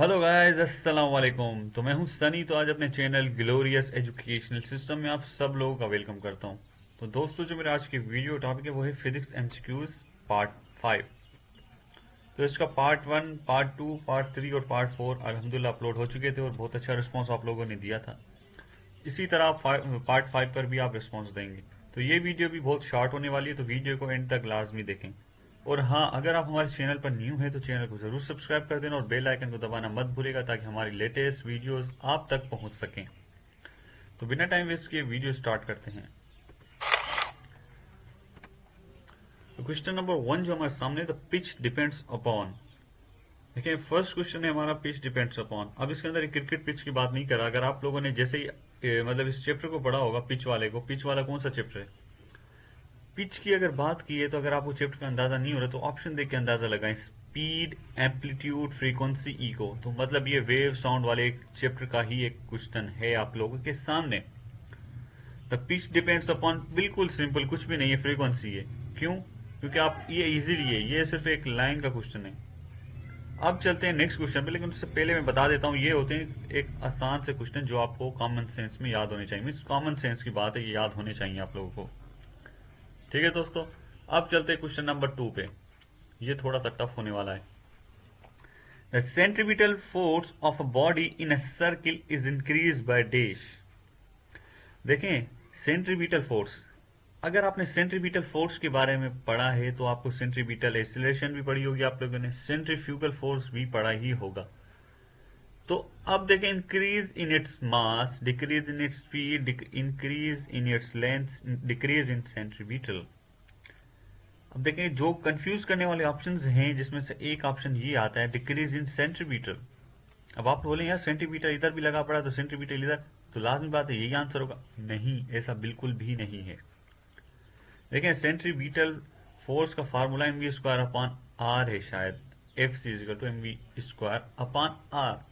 Hello guys, अस्सलाम वालेकुम। तो मैं हूं सनी। तो आज अपने चैनल ग्लोरियस एजुकेशनल सिस्टम में आप सब लोगों का वेलकम करता हूं। तो दोस्तों, जो मेरा आज की वीडियो टॉपिक है वो है फिजिक्स एमसीक्यूज पार्ट 5। तो इसका पार्ट 1, पार्ट 2, पार्ट 3 और पार्ट 4 अल्हम्दुलिल्लाह अपलोड हो चुके थे और बहुत अच्छा रिस्पांस आप लोगों ने दिया था। इसी तरह पार्ट 5 पर भी आप रिस्पांस देंगे। तो ये वीडियो भी बहुत शॉर्ट होने वाली है, तो वीडियो को एंड तक लाजमी देखें। और हाँ, अगर आप हमारे चैनल पर न्यू हैं तो चैनल को जरूर सब्सक्राइब कर देना और बेल आइकन को दबाना मत भूलिएगा ताकि हमारी लेटेस्ट वीडियोस आप तक पहुंच सकें। तो बिना टाइम वेस्ट किए वीडियो स्टार्ट करते हैं। तो क्वेश्चन नंबर 1 जो हमारे सामने, द पिच डिपेंड्स अपॉन। देखिए, फर्स्ट क्वेश्चन है हमारा, पिच डिपेंड्स अपॉन। अब इसके अंदर क्रिकेट पिच की बात नहीं करा। अगर आप लोगों ने जैसे ही मतलब इस चैप्टर को पढ़ा होगा, पिच वाले को, पिच वाला कौन सा चैप्टर है, पिच की अगर बात की है, तो अगर आपको चैप्टर का अंदाजा नहीं हो रहा तो ऑप्शन देख के अंदाजा लगाएं। Speed, amplitude, frequency, echo. तो मतलब ये वेव साउंड वाले एक चैप्टर का ही एक क्वेश्चन है आप लोगों के सामने। द पिच डिपेंड्स अपॉन, बिल्कुल सिंपल, कुछ भी नहीं है, फ्रीक्वेंसी है। क्यों? क्योंकि आप ये इजीली है, ये सिर्फ एक लाइन का क्वेश्चन है। अब चलते हैं नेक्स्ट क्वेश्चन पे, लेकिन उससे पहले मैं बता देता हूँ, ये होते हैं एक आसान से क्वेश्चन जो आपको कॉमन सेंस में याद होने चाहिए। मीन्स कॉमन सेंस की बात है, ये याद होने चाहिए आप लोगों को। ठीक है दोस्तों, अब चलते हैं क्वेश्चन नंबर 2 पे। ये थोड़ा सा टफ होने वाला है। The centripetal force of a body in a circle is increase by dash. देखें, सेंट्रीपिटल फोर्स, अगर आपने सेंट्रीपिटल फोर्स के बारे में पढ़ा है तो आपको सेंट्रीपिटल एक्सीलरेशन भी पढ़ी होगी, आप लोगों ने सेंट्रीफ्यूगल फोर्स भी पढ़ा ही होगा। तो अब देखें, increase in its mass, decrease in its speed, increase in its length, decrease in centripetal. अब देखें, जो कंफ्यूज करने वाले ऑप्शंस हैं जिसमें से एक ऑप्शन ये आता है, डिक्रीज इन सेंट्रीपिटल। अब आप बोले यार सेंटीमीटर इधर भी लगा पड़ा तो सेंटीमीटर इधर, तो लाजमी बात है यही आंसर होगा। नहीं, ऐसा बिल्कुल भी नहीं है। देखें, सेंट्रीपिटल फोर्स का formula M V square upon R है शायद। F C is equal to M V square upon R.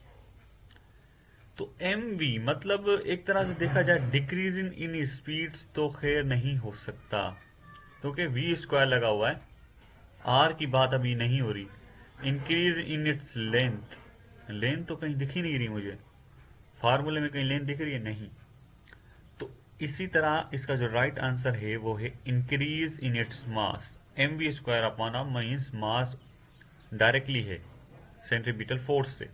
तो एम वी मतलब एक तरह से देखा जाए डिक्रीज इन स्पीड्स तो खैर नहीं हो सकता, क्योंकि वी स्क्वायर लगा हुआ है। आर की बात अभी नहीं हो रही। Increase in its length, length तो कहीं दिख ही नहीं रही मुझे, फार्मूले में कहीं लेंथ दिख रही है? नहीं। तो इसी तरह इसका जो राइट आंसर है वो है increase in its mass. M V square upon R means mass directly है सेंट्रीपिटल फोर्स से।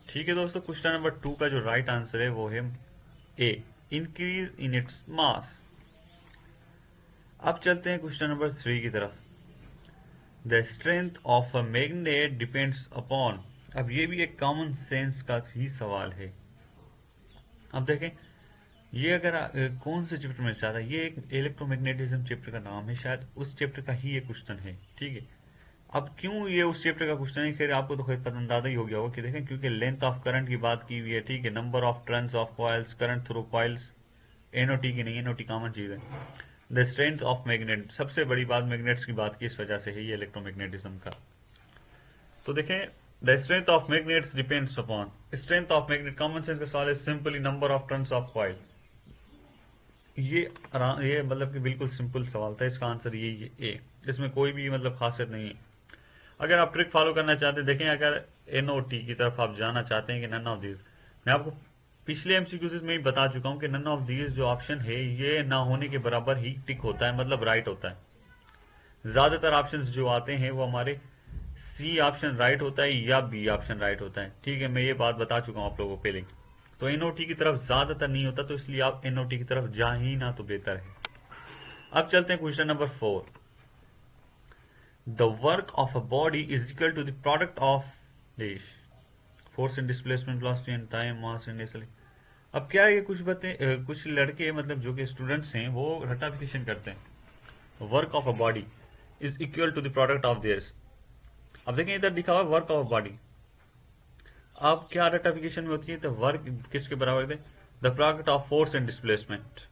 ठीक है दोस्तों, क्वेश्चन नंबर 2 का जो राइट आंसर है वो है ए, इंक्रीज इन इट्स मास। अब चलते हैं क्वेश्चन नंबर 3 की तरफ। The strength of a magnet depends upon. अब ये भी एक कॉमन सेंस का ही सवाल है। अब देखें, ये अगर कौन से चैप्टर में चाहता है, ये एक इलेक्ट्रोमैग्नेटिज्म चैप्टर का नाम है, शायद उस चैप्टर का ही ये क्वेश्चन है। ठीक है, अब क्यों ये उस चैप्टर का क्वेश्चन है, खैर आपको तो खैर पता अंदाजा ही हो गया होगा कि देखें, क्योंकि लेंथ ऑफ करंट की बात की हुई है। ठीक है, number of turns of coils, current through coils, NOT की नहीं, एनओटी कॉमन चीज है। द स्ट्रेंथ ऑफ मैग्नेट, सबसे बड़ी बात मैग्नेट्स की बात की, इस वजह से है ये इलेक्ट्रोमैग्नेटिज्म का। तो देखें, the strength of magnets depends upon, strength of magnet, common sense का सवाल है, simply number of turns of coil. ये मतलब कि बिल्कुल सिंपल सवाल था, इसका आंसर ये ए, इसमें कोई भी मतलब खासियत नहीं है। अगर आप ट्रिक फॉलो करना चाहते हैं, देखें, अगर एनओटी की तरफ आप जाना चाहते हैं कि नन ऑफ दीज, मैं आपको पिछले एमसीक्यूज में ही बता चुका हूं कि नन ऑफ दीज जो ऑप्शन है ये ना होने के बराबर ही टिक होता है, मतलब राइट होता है। ज्यादातर ऑप्शंस जो आते हैं वो हमारे सी ऑप्शन राइट होता है या बी ऑप्शन राइट होता है। ठीक है, मैं ये बात बता चुका हूं आप लोगों को पहले। तो एनओटी की तरफ ज्यादातर नहीं होता, तो इसलिए आप एनओटी की तरफ जा ही ना तो बेहतर है। अब चलते हैं question number 4। The work of a body is equal to the product of dash, force and displacement, velocity and time, mass and acceleration. अब क्या है, ये कुछ कुछ लड़के मतलब जो कि स्टूडेंट्स हैं वो रटाफिकेशन करते हैं, work of a body is equal to the product of theirs. अब देखें, इधर लिखा हुआ है वर्क ऑफ बॉडी। अब क्या रटाफिकेशन में होती है, तो वर्क किसके बराबर है, the product of force and displacement.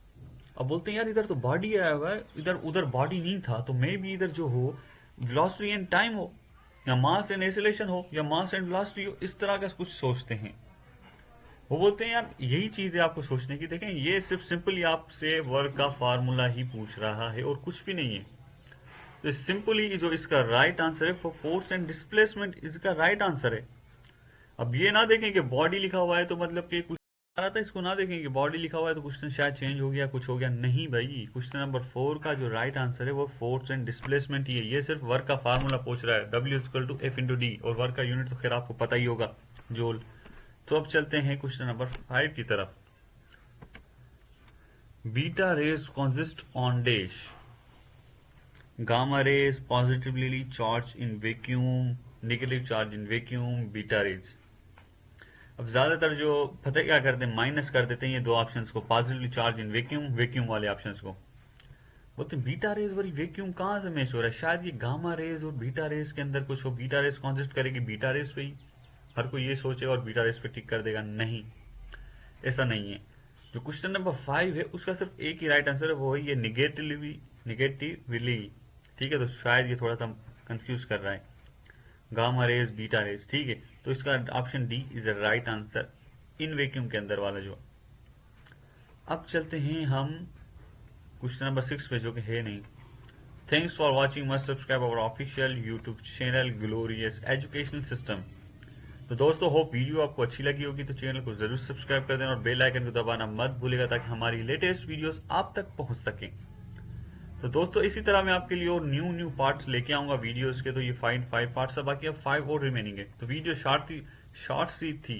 अब बोलते हैं यार इधर तो बॉडी आया हुआ है, इधर उधर बॉडी नहीं था, तो मे भी इधर जो हो वेलोसिटी एंड टाइम हो, या मास एंड एक्सेलरेशन हो, या मास एंड वेलोसिटी हो, इस तरह का कुछ सोचते हैं। वो बोलते हैं यार यही चीज है आपको सोचने की। देखें, ये सिर्फ सिंपली आपसे वर्क का फार्मूला ही पूछ रहा है और कुछ भी नहीं है। तो सिंपली जो इसका राइट आंसर है, फोर्स एंड डिस्प्लेसमेंट इसका राइट आंसर है। अब ये ना देखें कि बॉडी लिखा हुआ है तो मतलब कि कुछ आ रहा था, इसको ना देखें कि बॉडी लिखा हुआ है तो क्वेश्चन शायद चेंज हो गया, कुछ हो गया। नहीं भाई, क्वेश्चन नंबर 4 का जो राइट आंसर है वो फोर्स एंड डिस्प्लेसमेंट ही है। ये सिर्फ वर्क का फार्मूला पूछ रहा है, W=F×D, और वर्क का यूनिट तो खैर आपको पता ही होगा, जूल। तो अब चलते हैं क्वेश्चन नंबर 5 की तरफ। Beta raise consist on dash, gamma rays positively charged in vacuum, negative charge in vacuum, beta rays। अब ज्यादातर जो पता है क्या करते हैं, माइनस कर देते हैं ये दो ऑप्शंस को, positively charge in vacuum, vacuum वाले ऑप्शंस को। बोलते हैं बीटा रेज वाली वैक्यूम कहां से मैच हो रहा है, शायद ये गामा रेज और बीटा रेज के अंदर कुछ हो, बीटा रेज कॉन्सिस्ट करेगी बीटा रेज पे ही, हर कोई ये सोचे और बीटा रेज पे टिक कर देगा। नहीं, ऐसा नहीं है। जो क्वेश्चन नंबर 5 है उसका सिर्फ एक ही राइट आंसर है, वो है ये निगेटिवली। ठीक है, तो शायद ये थोड़ा सा कंफ्यूज कर रहा है, गामा रेज बीटा रेज। ठीक है, तो इसका option D is the right answer, in vacuum के अंदर वाला जो। अब चलते हैं हम क्वेश्चन नंबर 6 पे, जो कि है नहीं। Thanks for watching, must subscribe our official YouTube channel glorious educational system. तो दोस्तों, होप वीडियो आपको अच्छी लगी होगी, तो चैनल को जरूर सब्सक्राइब कर देना और बेल आइकन को दबाना मत भूलिएगा ताकि हमारी लेटेस्ट वीडियोस आप तक पहुंच सकें। तो दोस्तों, इसी तरह मैं आपके लिए और न्यू पार्ट्स लेके आऊंगा वीडियोस के। तो ये 5 पार्ट्स है, बाकी अब 5 और रिमेनिंग है। तो वीडियो शॉर्ट सी थी,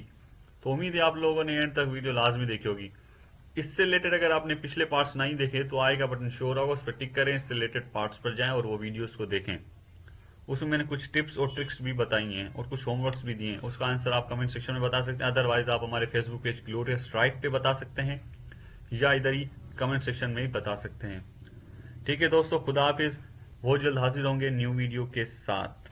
तो उम्मीद है आप लोगों ने एंड तक वीडियो लाजमी देखी होगी। इससे रिलेटेड अगर आपने पिछले पार्ट्स नहीं देखे तो आएगा बटन शो होगा, उस पर टिक करें, इससे रिलेटेड पार्ट्स पर जाएं और वो वीडियोस को देखें। उसमें मैंने कुछ टिप्स और ट्रिक्स भी बताई हैं और कुछ होमवर्क्स भी दिए हैं, उसका आंसर आप कमेंट सेक्शन में बता सकते हैं। अदरवाइज आप हमारे फेसबुक पेज ग्लोरियस राइट पे बता सकते हैं, या इधर ही कमेंट सेक्शन में ही बता सकते हैं। ठीक है दोस्तों, खुदा हाफिज, बहुत जल्द हाजिर होंगे न्यू वीडियो के साथ।